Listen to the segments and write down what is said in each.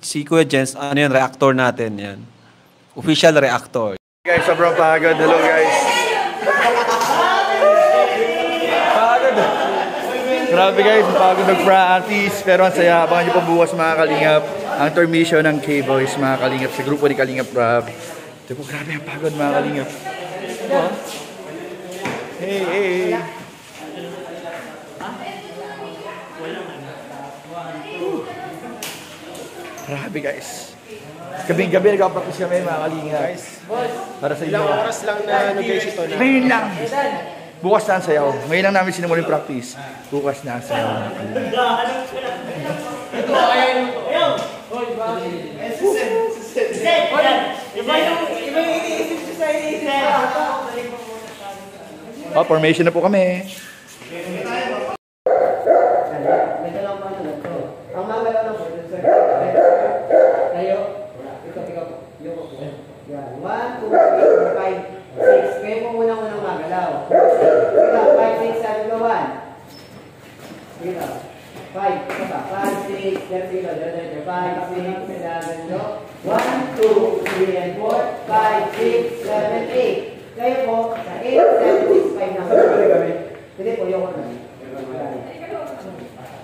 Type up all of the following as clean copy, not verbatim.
Si Kuya Jens, ano yan, reactor natin yan. Official reactor. Guys, sobrang pagod. Hello guys. Pagod. Grabe guys, pagod mag-practice. Pero ang saya, abangan nyo pa bukas mga kalingap. Ang tour mission ng K-Boys mga kalingap sa grupo ni Kalingap Rap. Ito po, grabe ang pagod mga kalingap. Hey, hey. Grabe guys. Gabing-gabi nagpa-practice kami mga kalingap. Para sa inyo. Ilang oras lang na ano guys ito na? Ngayon lang. Bukas na ang sayaw. Ngayon lang namin sinimulan yung practice. Bukas na ang sayaw. Ito, ayan. Iba yung iniisip ko sa iniisip. Oh, formation na po kami. Ang mamala ng board, sir. Tayo. Ikaw. Yan. 1, 2, 3, 4, 5, 6. Kayo po unang magalaw. Ikaw, 5, 6, 7, go 1. Ikaw. 5, 6, 5, 6, 7, go. 1, 2, 3, and 4, 5, 6, 7, 8. Kayo po, sa 8, 7, 6, 5 na. Hindi po, yung ano.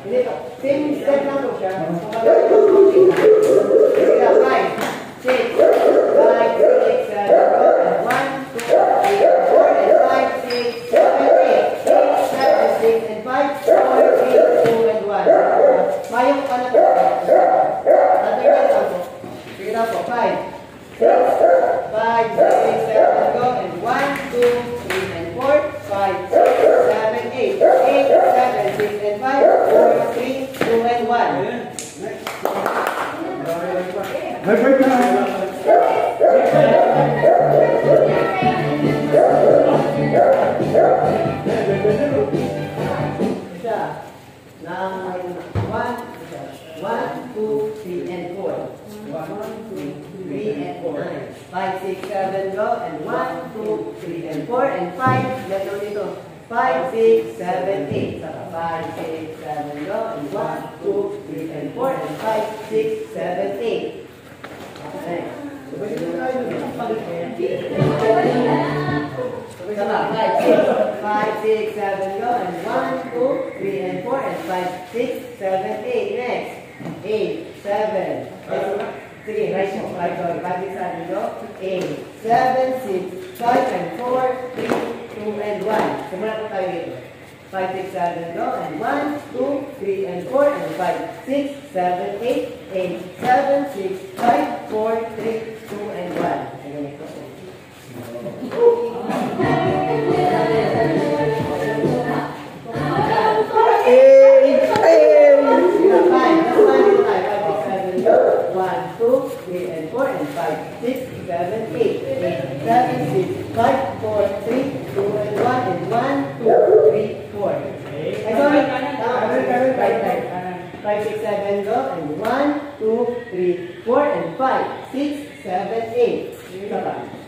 Hindi po. Same step lang po siya. Ikaw, 5, 6, 5, 6, 7, go. 1, 2, 3, 4, and 5, 6, 7, 8. 8, 7, 6, and 5, 4, 3, 2, and 1. Mayong ka na po. Tatagyan lang po. Sige na po. 5, 6, 5, 6, 7, go. And 1, 2, 3, and 4, 5, 6, 7, 8. 8, 7, 6, and 5, 4, 3, 2, and 1. One, two, three, and 4. 1, 2, 3, and 4. 5, 6, 7, go. And 1, 2, 3, and 4. And 5, let's go dito. 5, 6, 7, 8. 5, 6, 7, go. And 1, 2, 3, and 4. And 5, 6, 7, 8. Okay. 5, 6, 7, go. And 1, 2, 3, and 4. And 5, 6, 7, 8. Next. 8, 7. Sige, right mo. 5, 6, 7, go. 8, 7, 6, 5, and 4, 3, 2, and 1. Simulan po tayo dito. 5, 6, 7, go. And 1, 2, 3, and 4. And 5, 6, 7, 8. 8, 7, 6, 5, 4, 3, 2, and 1. Ganito po.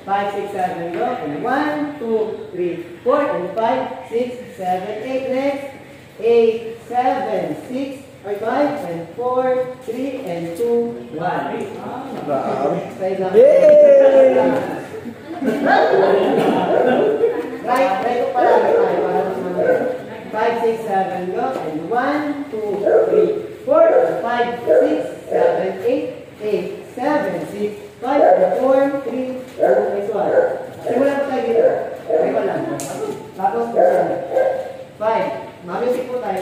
Five, six, seven, go. And 1, 2, 3, 4, and 5, 6, 7, 8. Next. 8, 7, 6, 5, and 4, 3, and 2, 1. Right ko pala. 5, 6, 7, go. And 1, 2, 3, 4, 5, 6, 7, 8. 8, 7, 6, 5, 4, 3, 2, next one. Simulan po tayo dito. Try lang. Tapos, 5. Mag-music po tayo.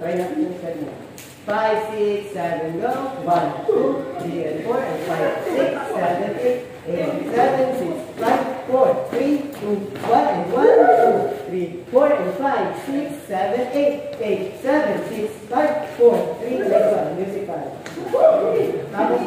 Try natin yung step mo. 5, 6, 7, go. 1, 2, 3, and 4, and 5, 6, 7, 8, 8, 7, 6, 5, 4, 3, 2, 1, and 1, 2, 3, 4, and 5, 6, 7, 8, 8, 7, 6, 5, 4, 3, next one. Music tayo. Tapos,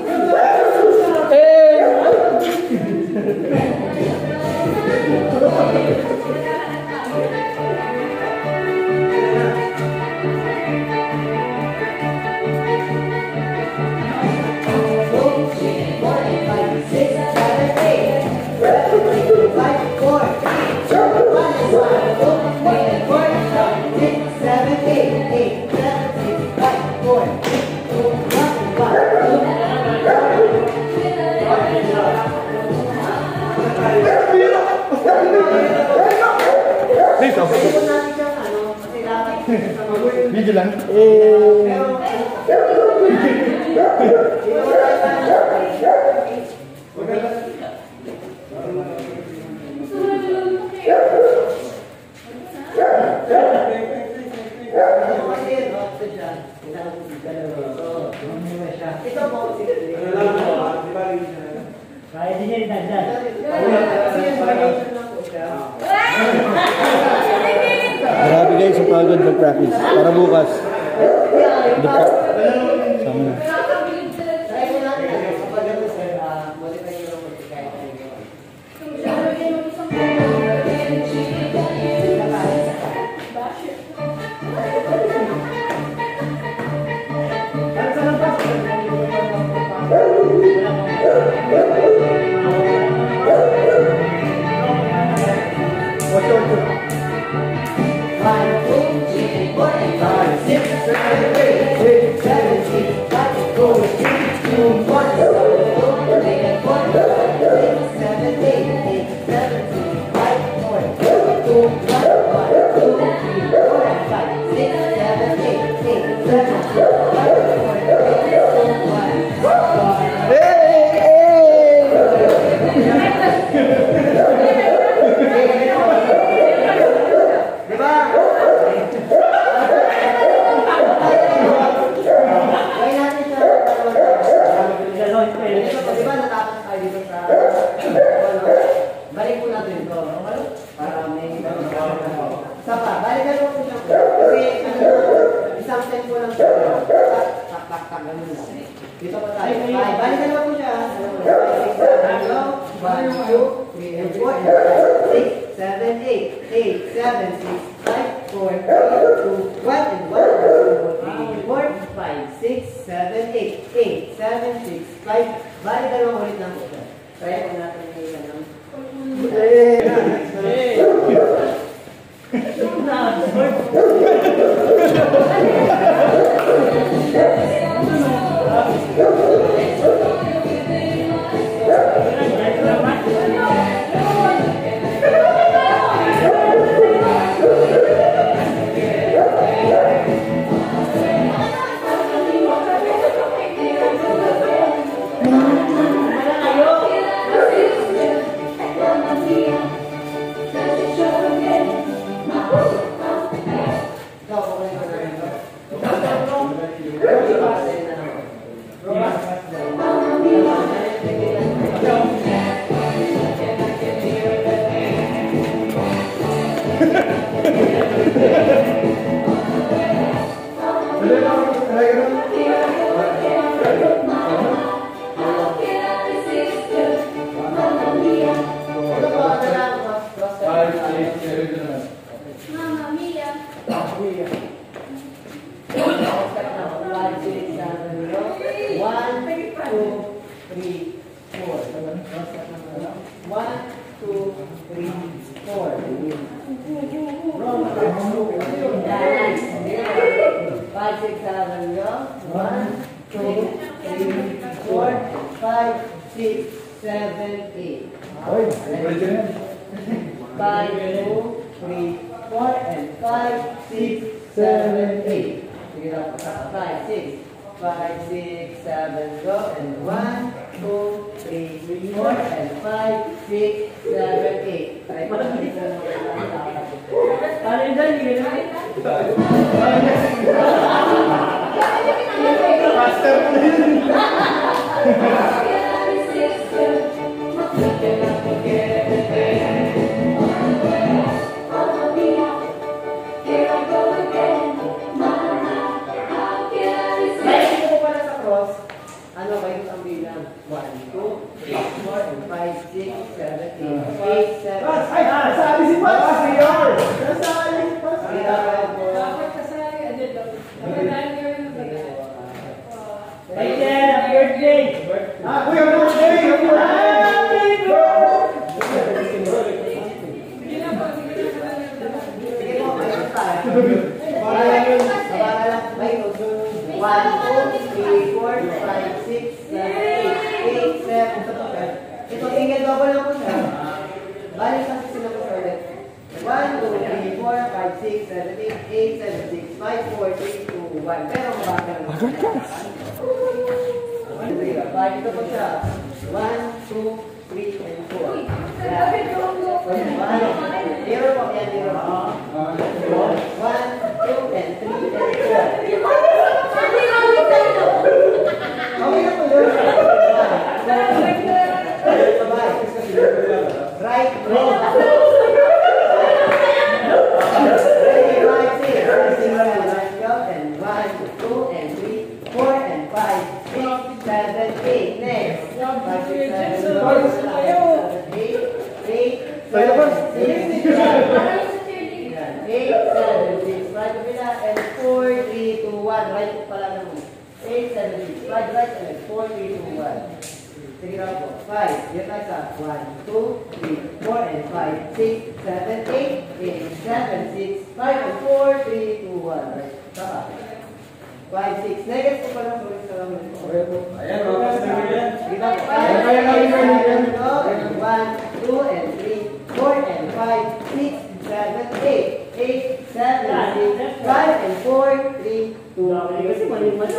Five, Kaya natin siyang ano, kasi dapat sa mga Video lang. Ito po, Kaya din niya idagdag. Grabe guys, ang pagod mag-practice. Para bukas. Sama na. Dito pa tayo. Balikan mo po siya. 1, 2, 3, and 4, 6, 7, 8, 8, 7, 6, 5, 4, 3, 2, 1, and 1, 2, 3, 4, 5, 6, 7, 8, 8, 7, 6, 5. Balikan mo ulit lang po siya. Try po natin yung ganun. Birthday! 7, 8, 7, 6, 5, 4, 3, 2, 1. Pero mabagal na. Ito po siya. 1, 2, 3, and 4. Zero po. Yan, zero po. 1, 2, and 3, and 4. Okay na po yun. Right, wrong. Ready, right, six. Let's go. And 1, 2, and 3, 4, and 5, 6, 7, 8. Next. 5, 6, 7, 8, 8, 7, 6, 8, 7, 6. Right kabila. And 4, 3, 2, 1. Right pala naman. 8, 7, 6. Right, and 4, 3, 2, 1. Sige na po. 5. Yan tayo sa 1, 2, 3, 4, and 5, 6, 7, 8, 8, 7, 6, 5, and 4, 3, 2, 1. Right. Saka. 5, 6. Next po pala. Sorry sa lamin po. Ayan o. Sige na po. 1, 2, and 3, 4, and 5, 6, 7, 8, 8, 7, 6, 5, and 4, 3, 2, 1. Kasi mali-mali.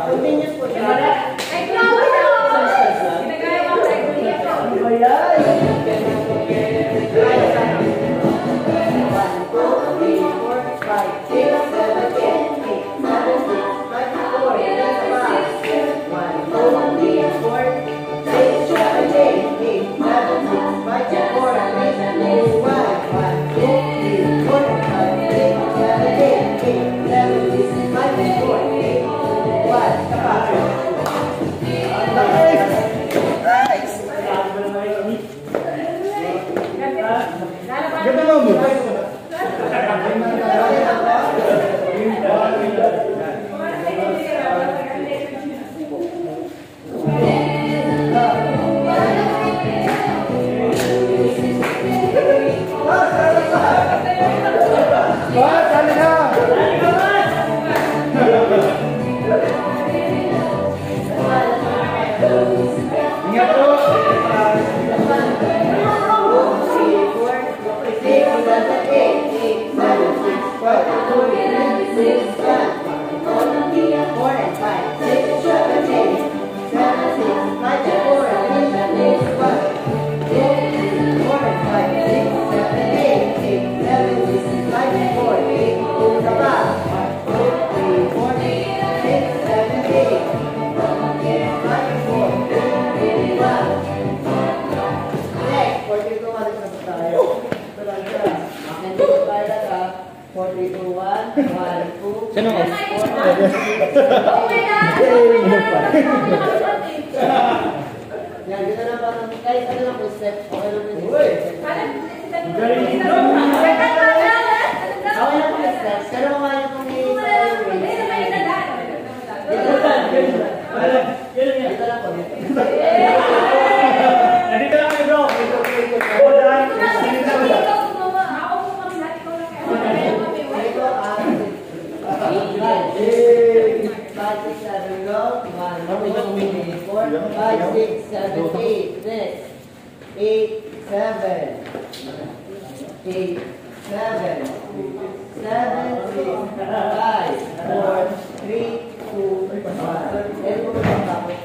Continuous po siya. Yan, dito na parang kahit ano lang po step. Okay lang po yung step. Okay lang po yung steps. Pero kumaya po ni dito lang po. Nandito lang kayo, bro. Five, 6, 7, 8. Next. 8, 7. 8, 7. 7, 6, 5, 4, 3, 2, 1. Ito po ang tapos.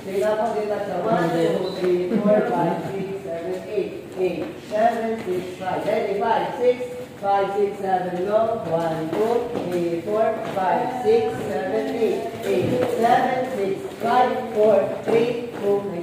Sila po dito sa 1, 2, 3, 4, 5, 6, 7, 8. 8, 7, 6, 5. Ready? 5, 6. 5, 6, 7, go. 1, 2, 3, 4, 5, 6, 7, 8. 8, 7, 6, 5, 4, 3, 2, 3.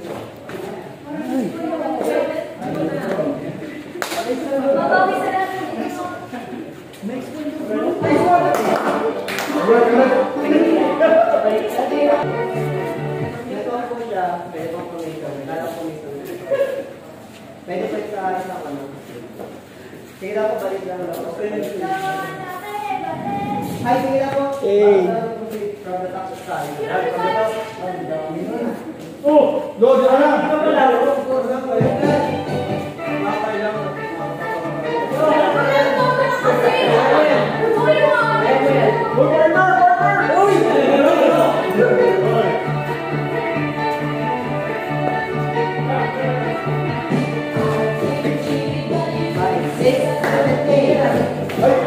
Pwede pa sa isang ano. Sige na po, balik lang ako. Hi, sige na po. Hey. From the top of time. Oh! Lord, ano na? Wala lang. 6, 7, 8.